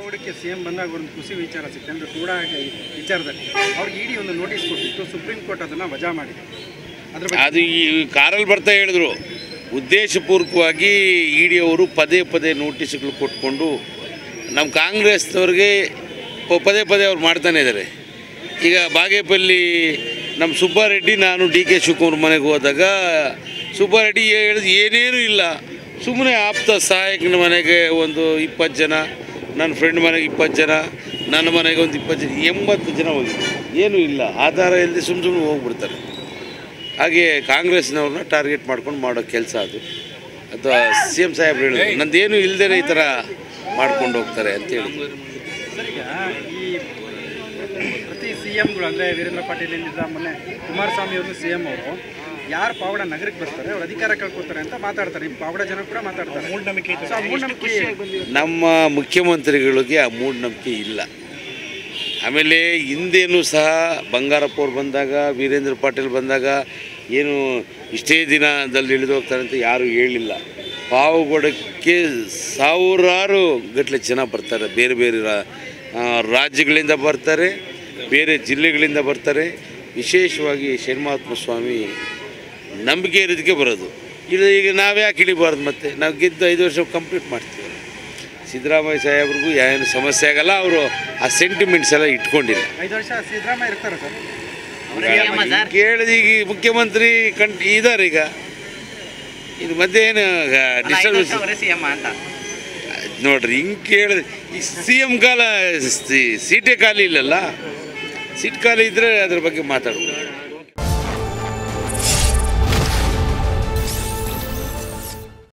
ಪಾವಗಡಕ್ಕೆ CM ಬಂದಾಗ ಒಂದು ಖುಷಿ ವಿಚಾರ ಸಿಕ್ತೆ ಅಂದರೆ ಕೂಡ ವಿಚಾರದಲ್ಲಿ ಅವ್ರಿಗೆ ಇಡಿ ಒಂದು ನೋಟಿಸ್ ಕೊಟ್ಟಿತ್ತು, ಸುಪ್ರೀಂ ಕೋರ್ಟ್ ಅದನ್ನು ವಜಾ ಮಾಡಿದೆ. ಅದು ಈ ಕಾರಲ್ಲಿ ಬರ್ತಾ ಹೇಳಿದ್ರು, ಉದ್ದೇಶಪೂರ್ವಕವಾಗಿ ಇಡಿ ಅವರು ಪದೇ ಪದೇ ನೋಟಿಸ್ಗಳು ಕೊಟ್ಕೊಂಡು ನಮ್ಮ ಕಾಂಗ್ರೆಸ್ನವ್ರಿಗೆ ಪದೇ ಪದೇ ಅವ್ರು ಮಾಡ್ತಾನೆ ಇದ್ದಾರೆ. ಈಗ ಬಾಗೇಪಲ್ಲಿ ನಮ್ಮ ಸುಬ್ಬಾರೆಡ್ಡಿ, ನಾನು ಡಿ ಕೆ ಶಿವಕುಮಾರ್ ಮನೆಗೆ ಹೋದಾಗ ಸುಬ್ಬಾರೆಡ್ಡಿ ಹೇಳಿದ್ರು ಏನೇನೂ ಇಲ್ಲ, ಸುಮ್ಮನೆ ಆಪ್ತ ಸಹಾಯಕನ ಮನೆಗೆ ಒಂದು 20 ಜನ, ನನ್ನ ಫ್ರೆಂಡ್ ಮನೆಗೆ 20 ಜನ, ನನ್ನ ಮನೆಗೆ ಒಂದು 20 ಜನ, 80 ಜನ ಹೋಗಿದ್ರು. ಏನೂ ಇಲ್ಲ, ಆಧಾರ ಇಲ್ಲದೆ ಸುಮ್ಮನೆ ಹೋಗ್ಬಿಡ್ತಾರೆ. ಹಾಗೆ ಕಾಂಗ್ರೆಸ್ನವ್ರನ್ನ ಟಾರ್ಗೆಟ್ ಮಾಡ್ಕೊಂಡು ಮಾಡೋ ಕೆಲಸ ಅದು ಸಿ ಎಂ ಸಾಹೇಬ್ರು ಹೇಳಿದ್ರು, ನಂದೇನು ಇಲ್ಲದೇ ಈ ಥರ ಮಾಡ್ಕೊಂಡು ಹೋಗ್ತಾರೆ ಅಂತೇಳಿ. ಈ ಪ್ರತಿ ಸಿ ಎಂಗಳು ಅಂದರೆ ವೀರೇಂದ್ರ ಪಾಟೀಲ್ ಏನಿಲ್ಲ, ಮೊನ್ನೆ ಕುಮಾರಸ್ವಾಮಿ ಅವರು ಸಿ ಎಂ ಅವರು ಯಾರು ಪಾವಗಡ ನಗರಕ್ಕೆ ಬರ್ತಾರೆ ಅವ್ರು ಅಧಿಕಾರ ಕಳ್ಕೊತಾರೆ ಅಂತ ಮಾತಾಡ್ತಾರೆ. ಈ ಪಾವಗಡ ಜನ ಕೂಡ ಮಾತಾಡ್ತಾರೆ. ಮೂಢನಂಬಿಕೆ ನಮ್ಮ ಮುಖ್ಯಮಂತ್ರಿಗಳಿಗೆ ಆ ಮೂಢನಂಬಿಕೆ ಇಲ್ಲ. ಆಮೇಲೆ ಹಿಂದೇನೂ ಸಹ ಬಂಗಾರಪ್ಪ ಅವ್ರು ಬಂದಾಗ, ವೀರೇಂದ್ರ ಪಾಟೀಲ್ ಬಂದಾಗ ಏನು ಇಷ್ಟೇ ದಿನದಲ್ಲಿ ಇಳಿದು ಹೋಗ್ತಾರೆ ಅಂತ ಯಾರೂ ಹೇಳಿಲ್ಲ. ಪಾವಗಡಕ್ಕೆ ಸಾವಿರಾರು ಗಟ್ಟಲೆ ಜನ ಬರ್ತಾರೆ, ಬೇರೆ ಬೇರೆ ರಾಜ್ಯಗಳಿಂದ ಬರ್ತಾರೆ, ಬೇರೆ ಜಿಲ್ಲೆಗಳಿಂದ ಬರ್ತಾರೆ. ವಿಶೇಷವಾಗಿ ಶರಣಮಹಾತ್ಮ ಸ್ವಾಮಿ ನಂಬಿಕೆ ಇರೋದಕ್ಕೆ ಬರೋದು. ಈಗ ನಾವು ಯಾಕೆ ಇಳಿಬಾರ್ದು? ಮತ್ತೆ ನಾವು ಗೆದ್ದು 5 ವರ್ಷ ಕಂಪ್ಲೀಟ್ ಮಾಡ್ತೀವಿ. ಸಿದ್ದರಾಮಯ್ಯ ಸಾಹೇಬ್ರಿಗೂ ಏನು ಸಮಸ್ಯೆ ಆಗಲ್ಲ, ಅವರು ಆ ಸೆಂಟಿಮೆಂಟ್ಸ್ ಎಲ್ಲ ಇಟ್ಕೊಂಡಿಲ್ಲ. 5 ವರ್ಷ ಸಿದ್ದರಾಮಯ್ಯ ಇರ್ತಾರೆ ಸರ್. ಕೇಳಿದ ಈಗ ಮುಖ್ಯಮಂತ್ರಿ ಇದ್ದಾರೆ. ಈಗ ಇದು ಮಧ್ಯೆ ಏನು ಡಿಸ್ಟರ್ಬೆನ್ಸ್ ನೋಡ್ರಿ, ಹಿಂಗೆ ಕೇಳಿದ್ರೆ ಈ ಸಿ ಎಂ ಕಾಲ ಸೀಟೇ ಖಾಲಿ ಇಲ್ಲಲ್ಲ. ಸೀಟ್ ಖಾಲಿ ಇದ್ದರೆ ಅದ್ರ ಬಗ್ಗೆ ಮಾತಾಡ್ಬೋದು.